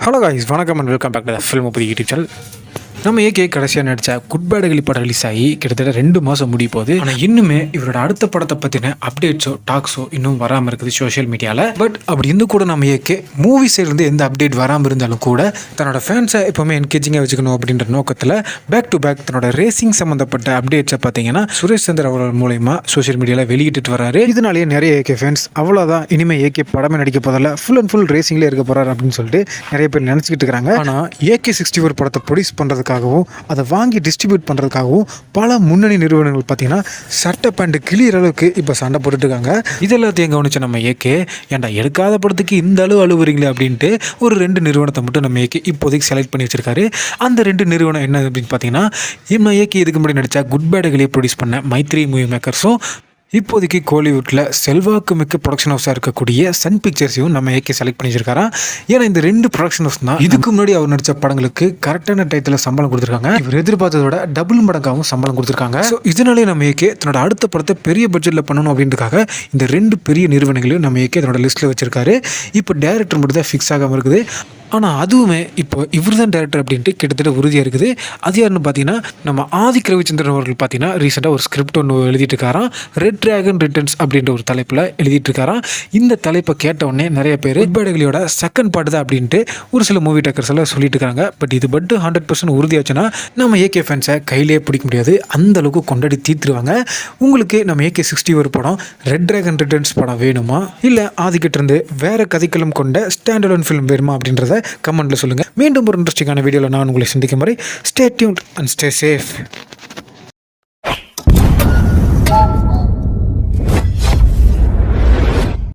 Hello guys, வணக்கம் and welcome back to the film புது YouTube channel. நம்ம AK கடைசியாக நடித்த குட் பேட் அகலி படம் ரிலீஸ் ஆகி கிட்டத்தட்ட 2 மாதம் முடிய போகுது. ஆனால் இன்னுமே இவரோட அடுத்த படத்தை பற்றின அப்டேட்ஸோ டாக்ஸோ இன்னும் வராமல் இருக்குது சோஷியல் மீடியாவில். பட் அப்படி இருந்து கூட நம்ம ஏகே மூவி சைட்லேருந்து எந்த அப்டேட் வராமல் இருந்தாலும் கூட தன்னோட ஃபேன்ஸை எப்போவுமே என்கேஜிங்காக வச்சுக்கணும் அப்படின்ற நோக்கத்தில் பேக் டு பேக் தன்னோட ரேசிங் சம்மந்தப்பட்ட அப்டேட்ஸை பார்த்தீங்கன்னா சுரேஷ் சந்திர அவர்கள் மூலயமா சோஷியல் மீடியாவில் வெளியிட்டு வராரு. இதனாலேயே நிறைய ஏகே ஃபேன்ஸ் அவ்வளோதான், இனிமேல் ஏகே படமே நடிக்க போதில்ல, ஃபுல் அண்ட் ஃபுல் ரேசிங்லேயே இருக்க போகிறார் அப்படின்னு சொல்லிட்டு நிறைய பேர் நினச்சிக்கிட்டு இருக்கிறாங்க. ஆனால் AK-64 படத்தை ப்ரொடியூஸ் பண்ணுறதுக்காகவும் அதை வாங்கி டிஸ்ட்ரிபியூட் பண்ணுறதுக்காகவும் பல முன்னணி நிறுவனங்கள் பார்த்தீங்கன்னா சட்டை பேண்ட் கிளியர் அளவுக்கு இப்போ சண்டை போட்டுட்டு இருக்காங்க. இது எல்லாத்தையும் கவனிச்ச நம்ம ஏகே, ஏன்டா எடுக்காத படத்துக்கு இந்த அளவு அழுவுறீங்களே அப்படின்ட்டு ஒரு 2 நிறுவனத்தை மட்டும் நம்ம ஏகே இப்போதைக்கு செலக்ட் பண்ணி வச்சிருக்காரு. அந்த 2 நிறுவனம் என்ன அப்படின்னு பார்த்தீங்கன்னா, நம்ம ஏகே இதுக்கு முன்னாடி நடித்தா குட் பேட் அகலியை ப்ரொடியூஸ் பண்ண மைத்ரி மூவி மேக்கர்ஸும், இப்போதைக்கு கோலிவுட்டில் செல்வாக்கு மிக்க ப்ரொடக்ஷன் ஹவுஸாக இருக்கக்கூடிய சன் பிக்சர்ஸையும் நம்ம ஏகே செலக்ட் பண்ணி வச்சிருக்காராம். ஏன்னா இந்த 2 ப்ரொடக்ஷன் ஹவுஸ் தான் இதுக்கு முன்னாடி அவர் நடித்த படங்களுக்கு கரெக்டான டயத்தில் சம்பளம் கொடுத்துருக்காங்க. இவர் எதிர்பார்த்ததோட டபுள் மடங்காகவும் சம்பளம் கொடுத்துருக்காங்க. ஸோ இதனாலே நம்ம ஏகே தன்னோட அடுத்த படத்தை பெரிய பட்ஜெட்டில் பண்ணணும் அப்படின்றதுக்காக இந்த 2 பெரிய நிறுவனங்களையும் நம்ம ஏகே தன்னோட லிஸ்ட்டில் வச்சிருக்காரு. இப்போ டேரக்டர் மட்டும் தான் ஃபிக்ஸ் ஆகாமல் இருக்குது. ஆனால் அதுவுமே இப்போ இவர் தான் டேரக்டர் அப்படின்ட்டு கிட்டத்தட்ட உறுதியாக இருக்குது. அது யாருன்னு பார்த்தீங்கன்னா, நம்ம ஆதிக் ரவிச்சந்திரன் அவர்கள் பார்த்தீங்கன்னா ரீசெண்டாக ஒரு ஸ்கிரிப்ட் ஒன்று எழுதிட்டு இருக்காராம். ரெட் டிராகன் ரிட்டர்ன்ஸ் அப்படின்ற ஒரு தலைப்பில் எழுதிட்டு இருக்காராம். இந்த தலைப்பை கேட்டவுடனே நிறைய பேர் குட் பேட் அகலியோட செகண்ட் பார்ட் தான் அப்படின்ட்டு ஒரு சில மூவி டேக்கர்ஸ் எல்லாம் சொல்லிட்டு இருக்காங்க. பட் இது பட் 100% உறுதியாச்சுன்னா நம்ம ஏகே ஃபேன்ஸை கையிலே பிடிக்க முடியாது, அந்த அளவுக்கு கொண்டாடி தீர்த்துருவாங்க. உங்களுக்கு நம்ம AK-64 படம் ரெட் டிராகன் ரிட்டர்ன்ஸ் படம் வேணுமா, இல்லை ஆதிக்கிட்ட இருந்து வேற கதைக்களம் கொண்ட ஸ்டாண்டர்ட் ஃபிலிம் வேணுமா அப்படின்றத கமெண்ட்ல சொல்லுங்க. மீண்டும் ஒரு இன்ட்ரெஸ்டிங்கான வீடியோவில் நான் உங்களை சந்திக்கும் வரை stay tuned and stay safe.